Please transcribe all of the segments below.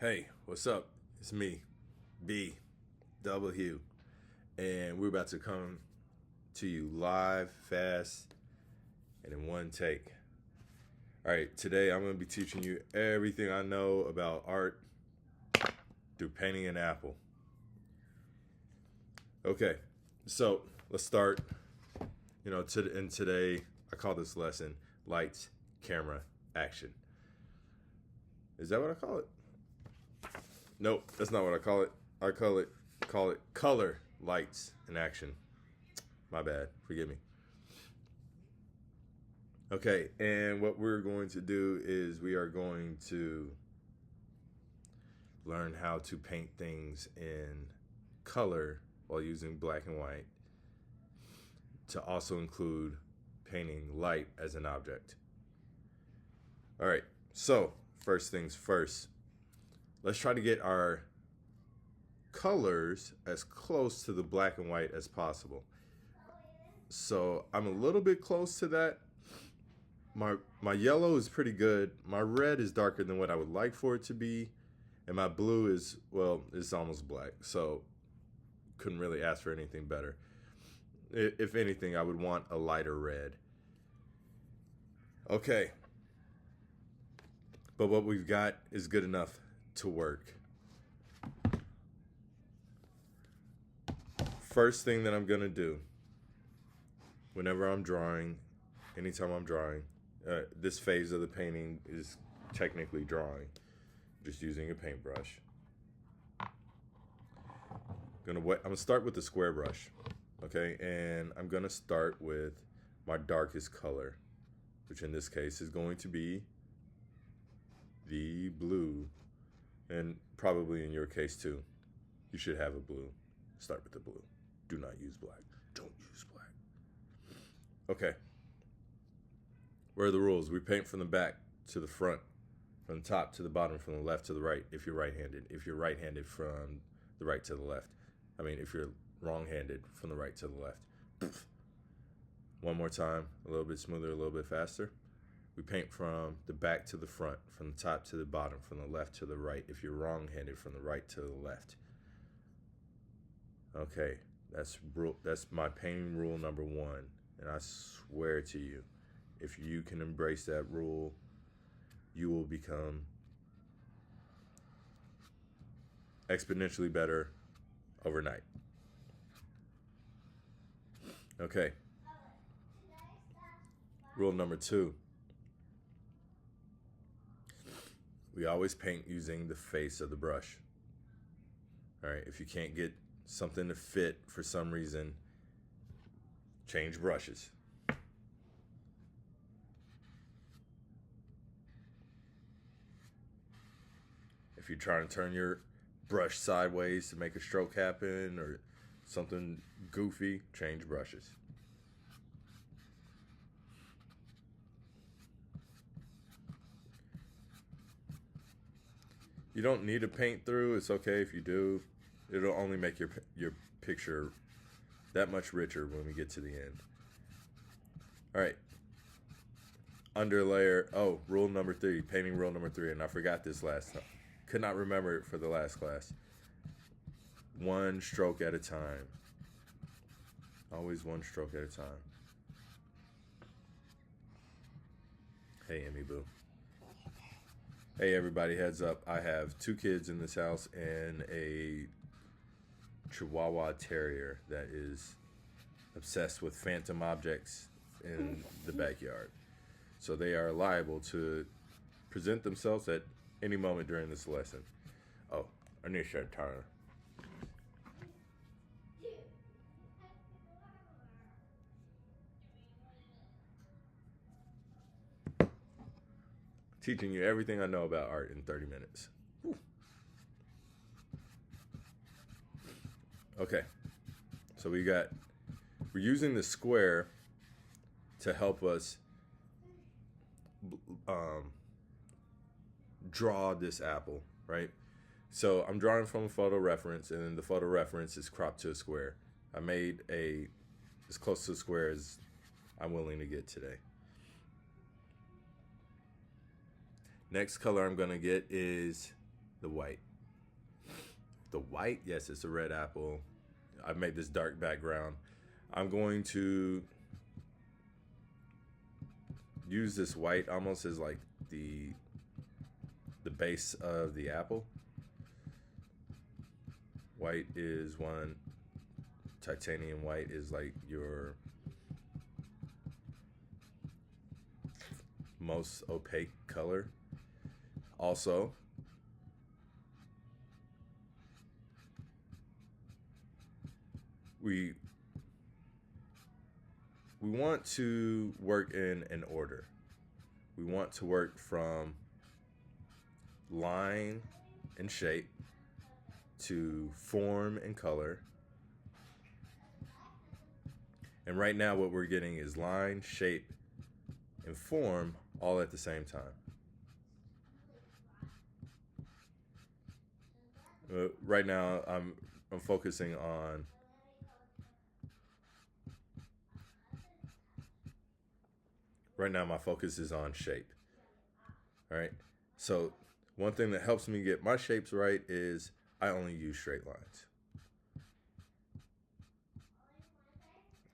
Hey, what's up? It's me, B, Doublehue, and we're about to come to you live, fast, and in one take. All right, today I'm going to be teaching you everything I know about art through painting an apple. Okay, so let's start. And today I call this lesson Lights, Camera, Action. Is that what I call it? Nope, that's not what I call it. I call it color, lights, and action. My bad. Forgive me. Okay, and what we're going to do is we are going to learn how to paint things in color while using black and white, to also include painting light as an object. All right, so first things first. Let's try to get our colors as close to the black and white as possible. So I'm a little bit close to that. My yellow is pretty good. My red is darker than what I would like for it to be. And my blue is, well, it's almost black. So couldn't really ask for anything better. If anything, I would want a lighter red. Okay. But what we've got is good enough to work. First thing that I'm gonna do whenever I'm drawing, anytime I'm drawing, this phase of the painting is technically drawing, just using a paintbrush. I'm gonna start with the square brush, okay? And I'm gonna start with my darkest color, which in this case is going to be the blue. And probably in your case too, you should have a blue. Start with the blue. Do not use black. Don't use black. Okay. Where are the rules? We paint from the back to the front, from the top to the bottom, from the left to the right, if you're right-handed. If you're right-handed, from the right to the left. I mean, if you're wrong-handed, from the right to the left. One more time, a little bit smoother, a little bit faster. We paint from the back to the front, from the top to the bottom, from the left to the right. If you're wrong-handed, from the right to the left. Okay, that's my painting rule number one. And I swear to you, if you can embrace that rule, you will become exponentially better overnight. Okay. Rule number two. We always paint using the face of the brush. All right, if you can't get something to fit for some reason, change brushes. If you're trying to turn your brush sideways to make a stroke happen or something goofy, change brushes. You don't need to paint through. It's okay if you do. It'll only make your picture that much richer when we get to the end. All right. Underlayer. Oh, rule number 3. Painting rule number 3. And I forgot this last time. Could not remember it for the last class. One stroke at a time. Always one stroke at a time. Hey, Emmy Boo. Hey everybody, heads up. I have 2 kids in this house and a Chihuahua Terrier that is obsessed with phantom objects in the backyard. So they are liable to present themselves at any moment during this lesson. Oh, I need to shut the timer. Teaching you everything I know about art in 30 minutes. Whew. Okay, so we're using the square to help us draw this apple, right? So I'm drawing from a photo reference, and then the photo reference is cropped to a square. I made as close to a square as I'm willing to get today. Next color I'm gonna get is the white. The white, yes, it's a red apple. I've made this dark background. I'm going to use this white almost as like the base of the apple. White is one. Titanium white is like your most opaque color. Also, we want to work in an order. We want to work from line and shape to form and color. And right now what we're getting is line, shape, and form all at the same time. Right now I'm focusing on right now my focus is on shape. All right. So one thing that helps me get my shapes right is I only use straight lines.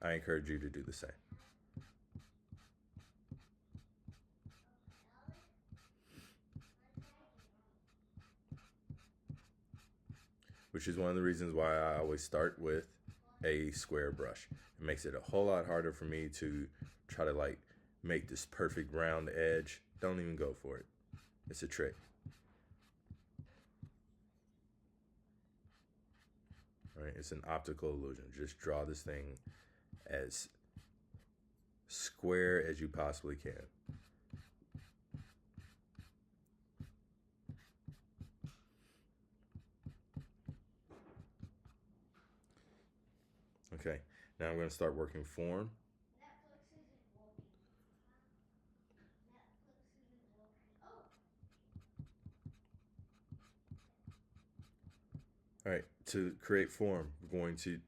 I encourage you to do the same. Which is one of the reasons why I always start with a square brush. It makes it a whole lot harder for me to try to like make this perfect round edge. Don't even go for it. It's a trick. All right, it's an optical illusion. Just draw this thing as square as you possibly can. Okay, now I'm going to start working form. All right, to create form, we're going to,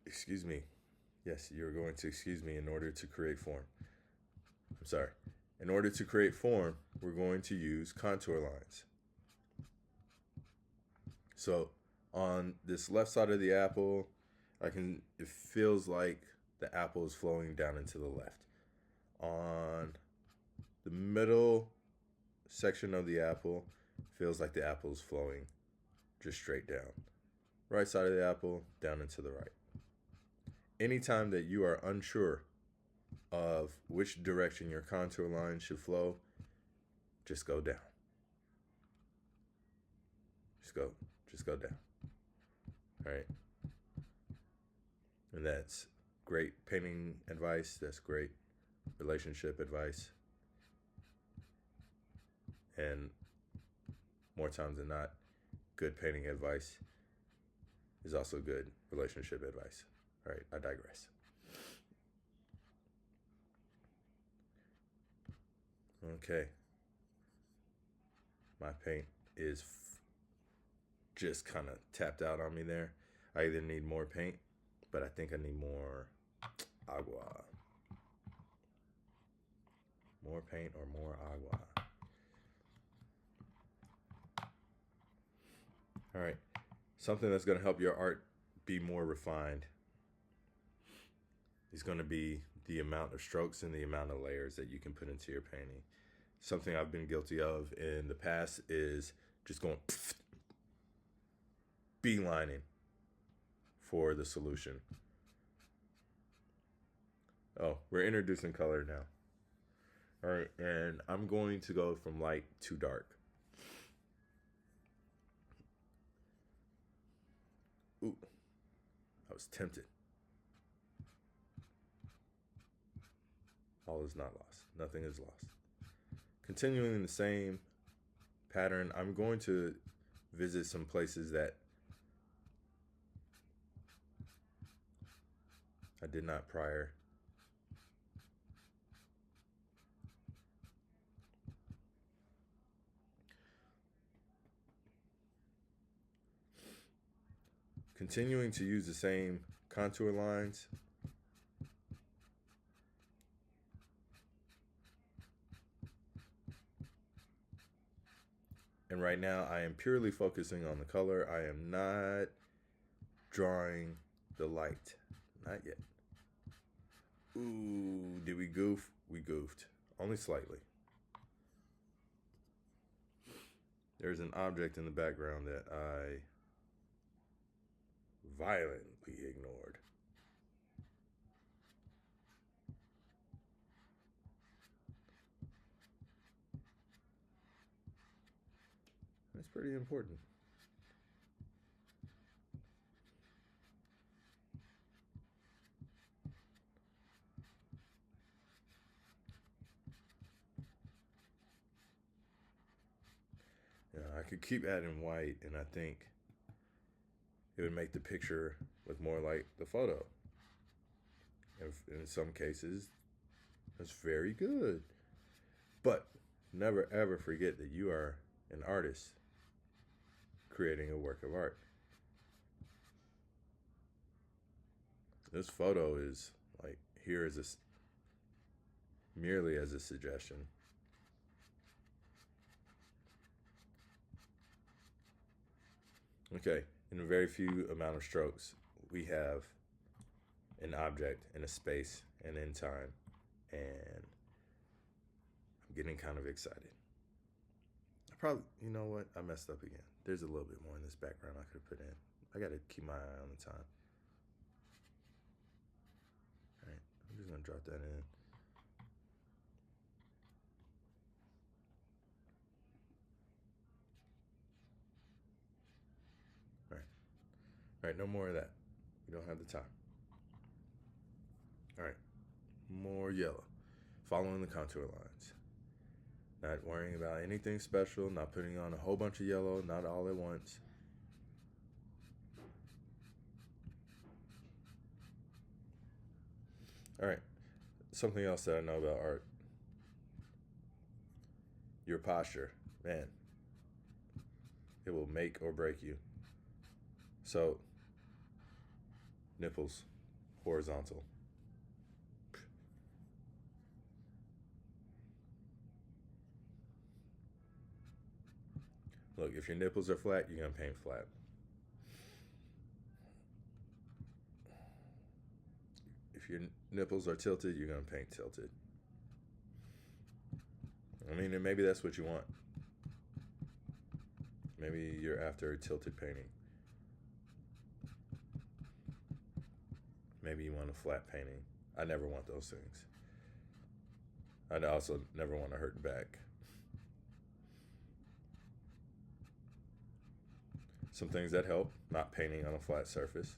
excuse me. Yes, you're going to excuse me in order to create form. I'm sorry. In order to create form, we're going to use contour lines. So on this left side of the apple, it feels like the apple is flowing down into the left. On the middle section of the apple, feels like the apple is flowing just straight down. Right side of the apple, down into the right. Anytime that you are unsure of which direction your contour line should flow, just go down. Just go down. All right. And that's great painting advice. That's great relationship advice. And more times than not, good painting advice is also good relationship advice. All right, I digress. Okay. My paint is just kind of tapped out on me there. I either need more paint, but I think I need more agua. More paint or more agua. All right. Something that's going to help your art be more refined is going to be the amount of strokes and the amount of layers that you can put into your painting. Something I've been guilty of in the past is just going beelining for the solution. Oh, we're introducing color now. All right, and I'm going to go from light to dark. Ooh, I was tempted. All is not lost. Nothing is lost. Continuing in the same pattern, I'm going to visit some places that I did not prior. Continuing to use the same contour lines. And right now I am purely focusing on the color. I am not drawing the light. Not yet. Ooh, did we goof? We goofed. Only slightly. There's an object in the background that I violently ignored. That's pretty important. I could keep adding white, and I think it would make the picture look more like the photo. In some cases, that's very good. But never ever forget that you are an artist creating a work of art. This photo is like here is merely as a suggestion. Okay, in a very few amount of strokes, we have an object in a space and in time, and I'm getting kind of excited. You know what? I messed up again. There's a little bit more in this background I could have put in. I got to keep my eye on the time. All right, I'm just gonna drop that in. All right, no more of that. We don't have the time. All right, more yellow. Following the contour lines. Not worrying about anything special, not putting on a whole bunch of yellow, not all at once. All right, something else that I know about art. Your posture, man, it will make or break you. So, nipples, horizontal. Look, if your nipples are flat, you're going to paint flat. If your nipples are tilted, you're going to paint tilted. I mean, and maybe that's what you want. Maybe you're after a tilted painting. Maybe you want a flat painting. I never want those things. I also never want to hurt back. Some things that help, not painting on a flat surface.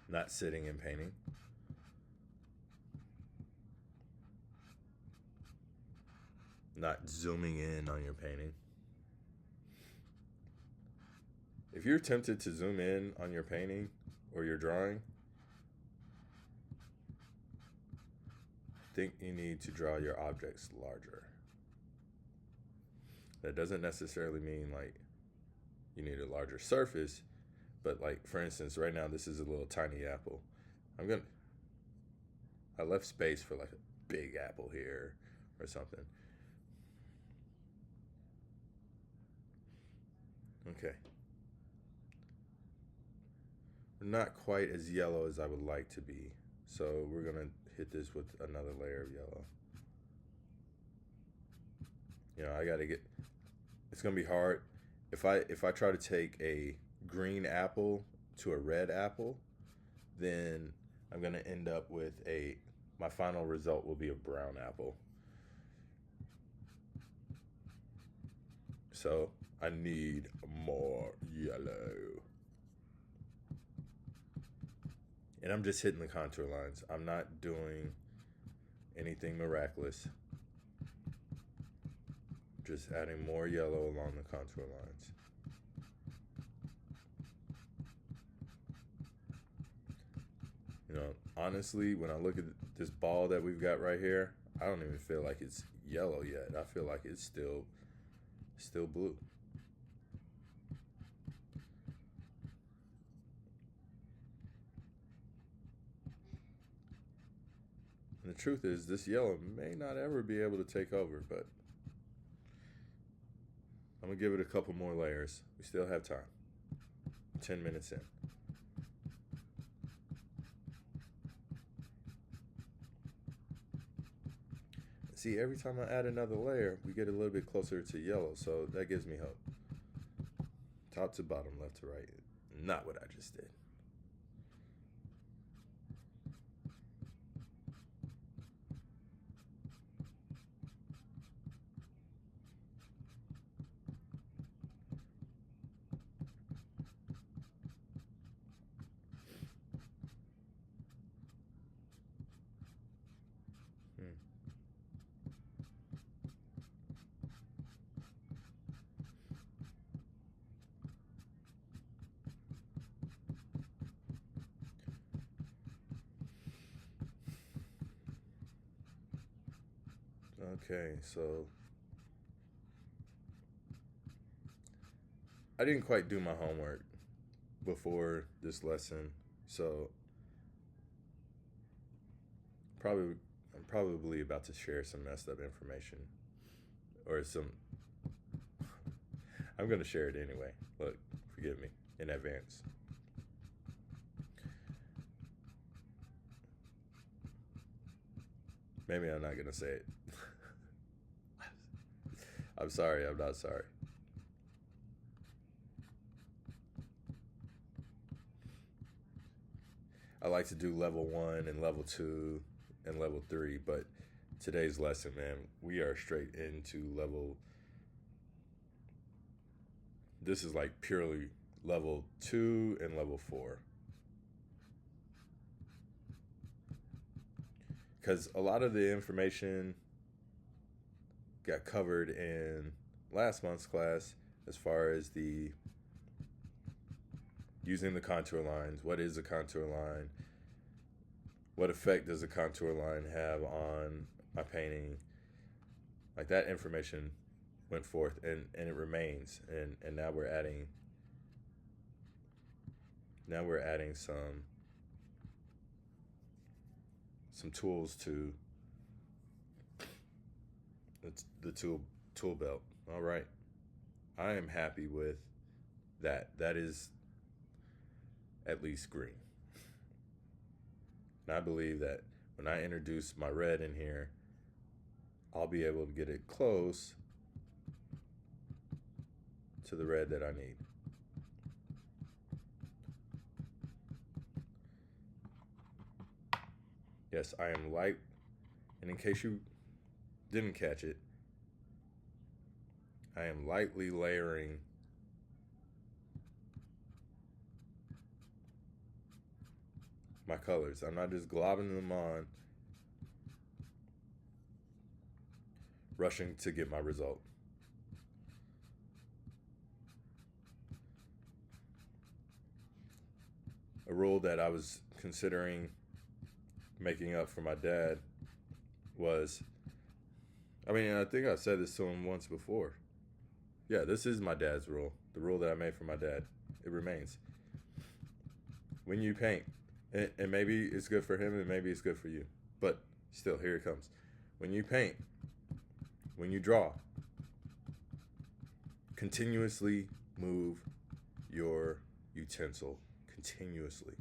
Not sitting and painting. Not zooming in on your painting. If you're tempted to zoom in on your painting or your drawing, I think you need to draw your objects larger. That doesn't necessarily mean like you need a larger surface, but like for instance, right now this is a little tiny apple. I left space for like a big apple here or something. Okay. We're not quite as yellow as I would like to be, so we're gonna hit this with another layer of yellow. I gotta get. It's gonna be hard if I try to take a green apple to a red apple, then I'm gonna end up with my final result will be a brown apple. So I need more yellow. And I'm just hitting the contour lines. I'm not doing anything miraculous. Just adding more yellow along the contour lines. Honestly, when I look at this ball that we've got right here, I don't even feel like it's yellow yet. I feel like it's still blue. truth is, this yellow may not ever be able to take over, but I'm going to give it a couple more layers. We still have time. 10 minutes in. See, every time I add another layer, we get a little bit closer to yellow, so that gives me hope. Top to bottom, left to right. Not what I just did. Okay, so I didn't quite do my homework before this lesson, so I'm probably about to share some messed up information, or I'm gonna share it anyway. Look, forgive me in advance. Maybe I'm not gonna say it. I'm sorry, I'm not sorry. I like to do level 1 and level 2 and level 3, but today's lesson, man, we are straight into level. This is like purely level 2 and level 4. Because a lot of the information got covered in last month's class as far as the using the contour lines. What is a contour line? What effect does a contour line have on my painting? Like, that information went forth and it remains. And now we're adding some tools to the tool belt. All right. I am happy with that. That is at least green. And I believe that when I introduce my red in here, I'll be able to get it close to the red that I need. Yes, I am light, and in case you didn't catch it, I am lightly layering my colors. I'm not just globbing them on, rushing to get my result. A rule that I was considering making up for my dad was, I think I said this to him once before. Yeah, this is my dad's rule. The rule that I made for my dad. It remains. When you paint, and maybe it's good for him and maybe it's good for you, but still, here it comes. When you paint, when you draw, continuously move your utensil. Continuously.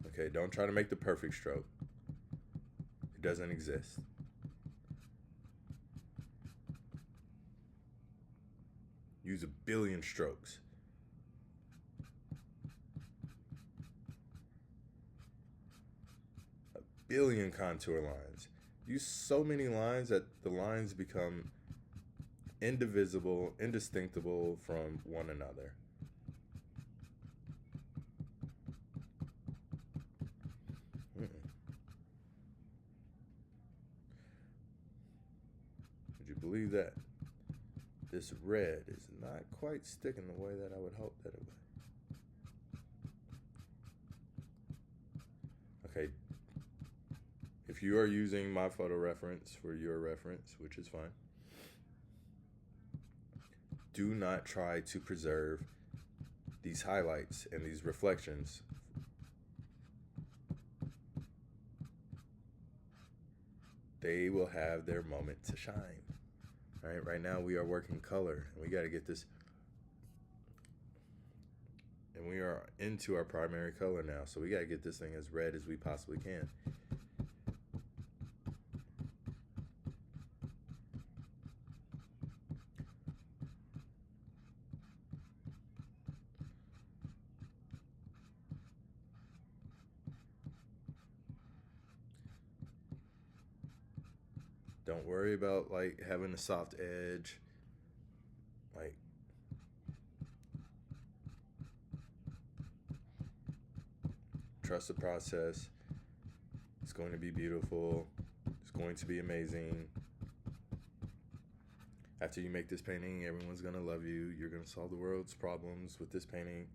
Okay, don't try to make the perfect stroke. It doesn't exist. Use a billion strokes. A billion contour lines. Use so many lines that the lines become indivisible, indistinguishable from one another. Would you believe that? This red is not quite sticking the way that I would hope that it would. Okay. If you are using my photo reference for your reference, which is fine, do not try to preserve these highlights and these reflections they will have their moment to shine. All right now we are working color, and we got to get this, and we are into our primary color now, so we got to get this thing as red as we possibly can. Don't worry about like having a soft edge. Like, trust the process. It's going to be beautiful. It's going to be amazing. After you make this painting, everyone's going to love you. You're going to solve the world's problems with this painting.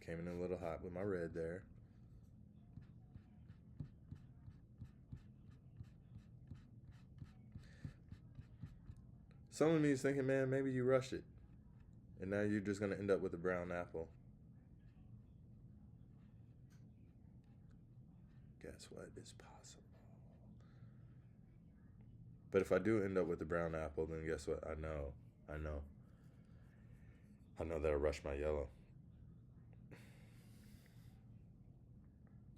Came in a little hot with my red there. Some of me is thinking, man, maybe you rushed it, and now you're just going to end up with a brown apple. Guess what? It's possible. But if I do end up with a brown apple, then guess what? I know that I rushed my yellow.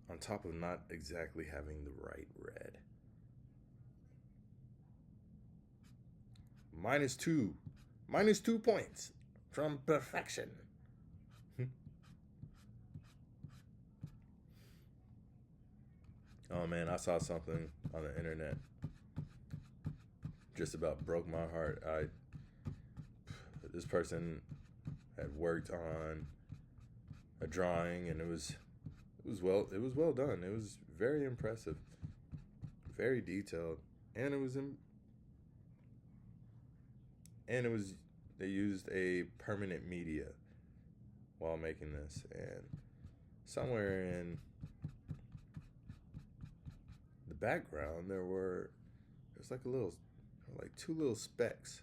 On top of not exactly having the right red. Minus 2 points from perfection. Oh man, I saw something on the internet. Just about broke my heart. This person had worked on a drawing, and it was well done. It was very impressive, very detailed, and they used a permanent media while making this, and somewhere in the background there's like two little specks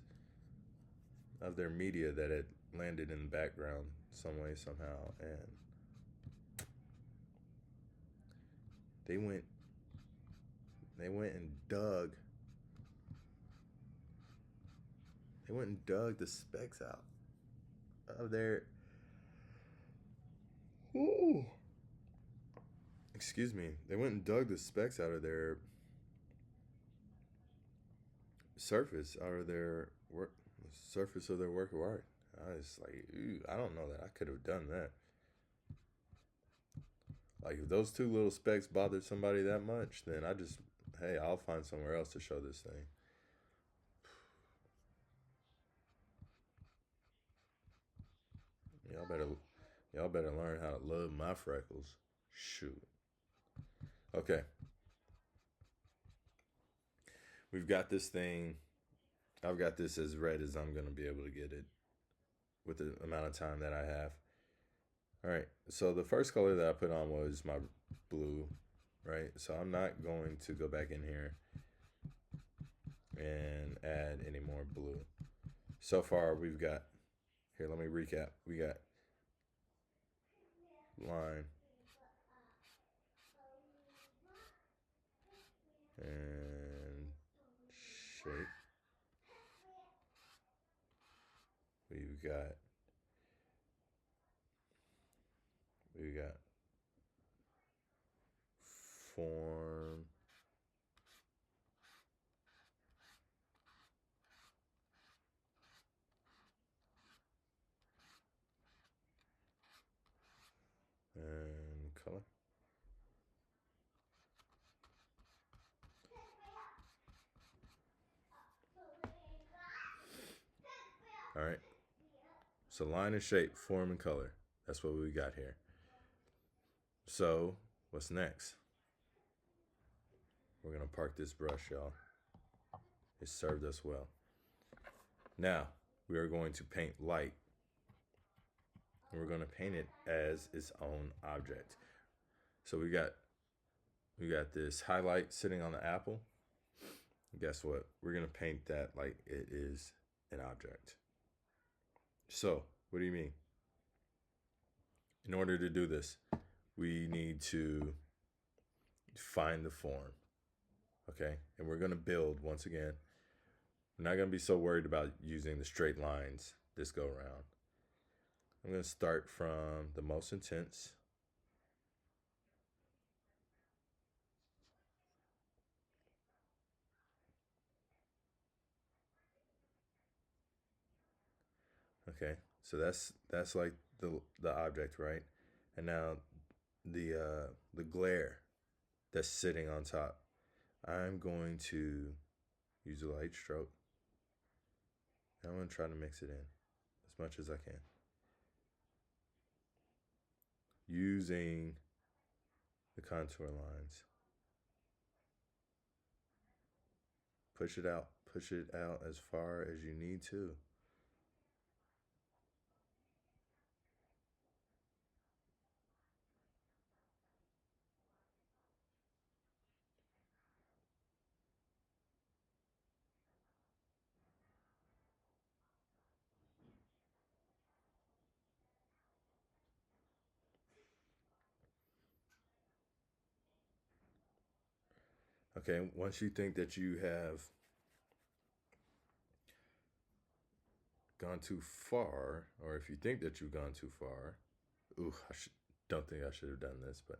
of their media that had landed in the background some way, somehow, and they went and dug the specks out of their excuse me. They went and dug the specks out of their surface of their work of art. I was like, I don't know that I could have done that. Like, if those two little specks bothered somebody that much, then I'll find somewhere else to show this thing. Y'all better learn how to love my freckles. Shoot. Okay. We've got this thing. I've got this as red as I'm going to be able to get it with the amount of time that I have. All right. So the first color that I put on was my blue, right? So I'm not going to go back in here and add any more blue. So far we've got, here, let me recap. We got line and shape. We've got form, and color. All right. So line and shape, form and color. That's what we got here. So what's next? We're going to park this brush, y'all. It served us well. Now we are going to paint light. And we're going to paint it as its own object. So we got this highlight sitting on the apple. Guess what? We're going to paint that like it is an object. So, what do you mean? In order to do this, we need to find the form. Okay, and we're going to build once again. We're not going to be so worried about using the straight lines this go around. I'm going to start from the most intense. Okay, so that's like the object, right? And now the glare that's sitting on top. I'm going to use a light stroke. And I'm going to try to mix it in as much as I can. Using the contour lines. Push it out. Push it out as far as you need to. Okay, once you think that you have gone too far, or if you think that you've gone too far, don't think I should have done this, but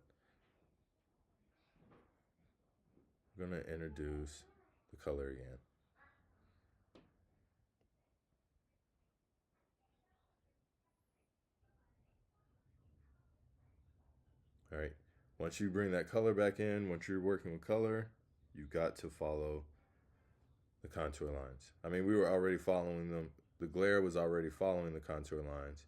I'm going to introduce the color again. All right, once you bring that color back in, once you're working with color, you've got to follow the contour lines. I mean, we were already following them. The glare was already following the contour lines.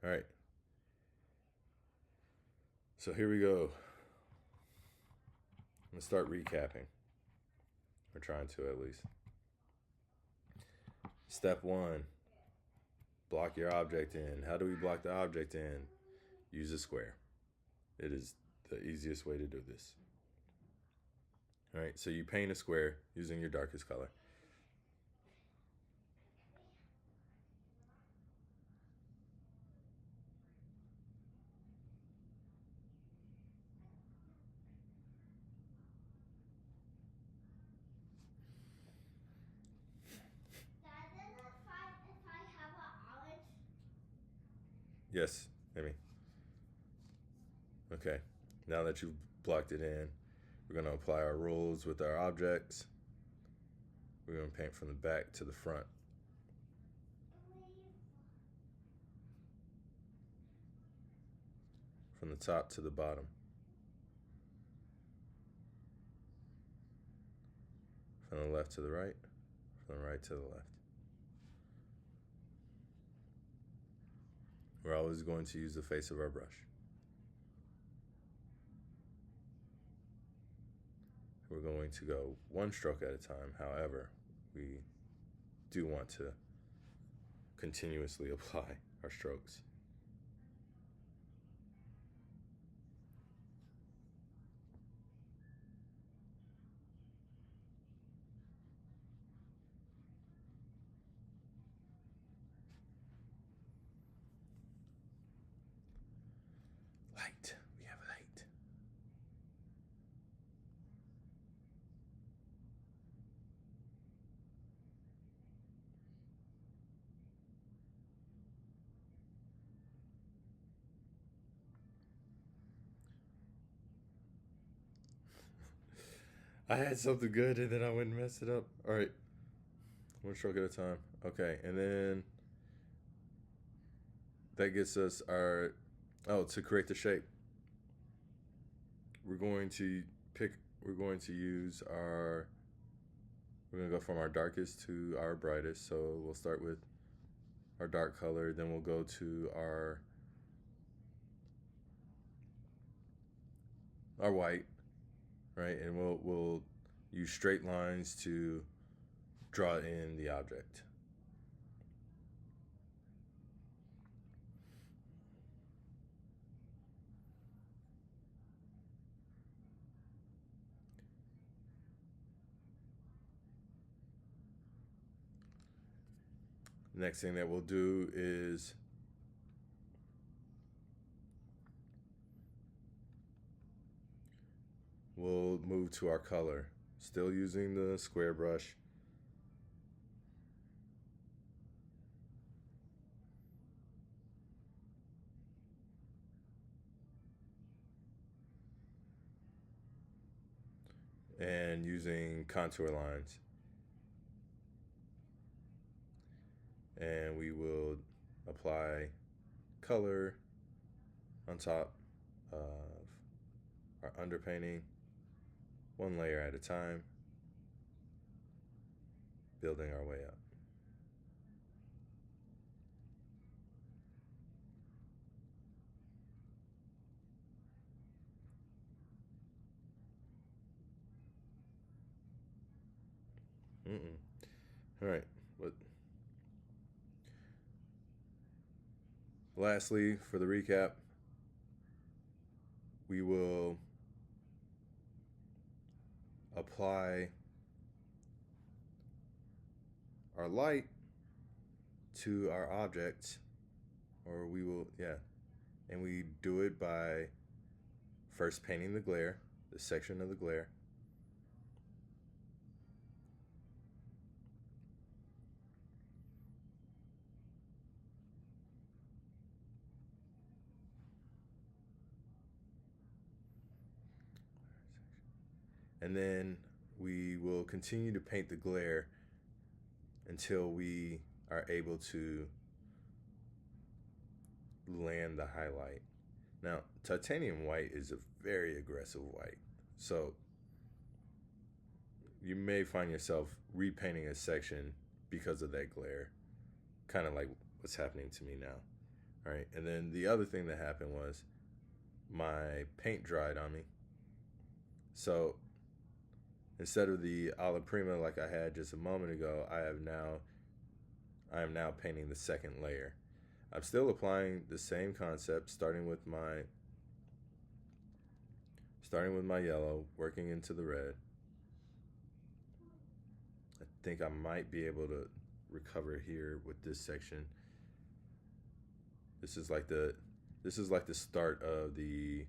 All right. So here we go. I'm going to start recapping. Or trying to, at least. Step 1. Block your object in. How do we block the object in? Use a square. It is the easiest way to do this. All right, so you paint a square using your darkest color. Yes, Amy. Okay, now that you've blocked it in, we're going to apply our rules with our objects. We're going to paint from the back to the front. From the top to the bottom. From the left to the right. From the right to the left. We're always going to use the face of our brush. We're going to go one stroke at a time. However, we do want to continuously apply our strokes. Light. We have light. I had something good and then I went and messed it up. All right. One stroke at a time. Okay. And then that gets us our, to create the shape. We're going to use we're going to go from our darkest to our brightest. So we'll start with our dark color. Then we'll go to our white, right? And we'll use straight lines to draw in the object. Next thing that we'll do is we'll move to our color. Still using the square brush. And using contour lines. And we will apply color on top of our underpainting, one layer at a time, building our way up. All right. Lastly, for the recap, we will apply our light to our objects, or we will, and we do it by first painting the glare, the section of the glare. And then we will continue to paint the glare until we are able to land the highlight. Now, titanium white is a very aggressive white, so you may find yourself repainting a section because of that glare, kind of like what's happening to me now. All right, and then the other thing that happened was my paint dried on me. So instead of the alla prima like I had just a moment ago, I am now painting the second layer. I'm still applying the same concept, starting with my yellow, working into the red. I think I might be able to recover here with this section. This is like the start of the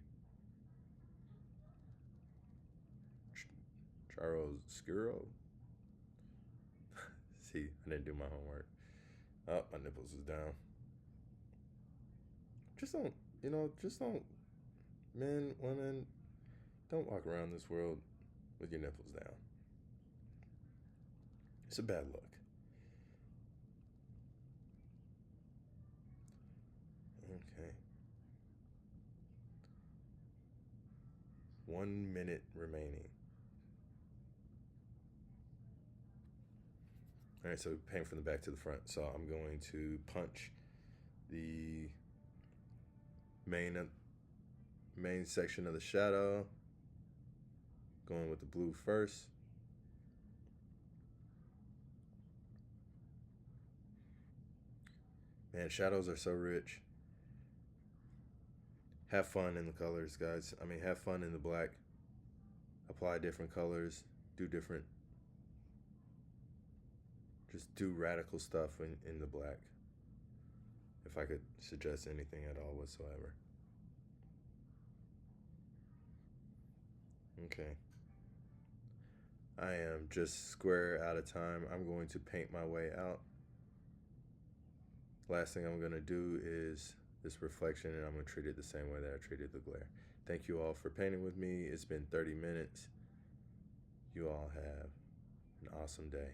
chiaroscuro. See, I didn't do my homework. Oh, my nipples is down. Just don't, men, women, don't walk around this world with your nipples down. It's a bad look. Okay. 1 minute remaining. All right, so paint from the back to the front. So I'm going to punch the main section of the shadow, going with the blue first. Man, shadows are so rich. Have fun in the colors, guys. I mean, have fun in the black. Apply different colors. Just do radical stuff in the black. If I could suggest anything at all whatsoever. Okay. I am just square out of time. I'm going to paint my way out. Last thing I'm going to do is this reflection, and I'm going to treat it the same way that I treated the glare. Thank you all for painting with me. It's been 30 minutes. You all have an awesome day.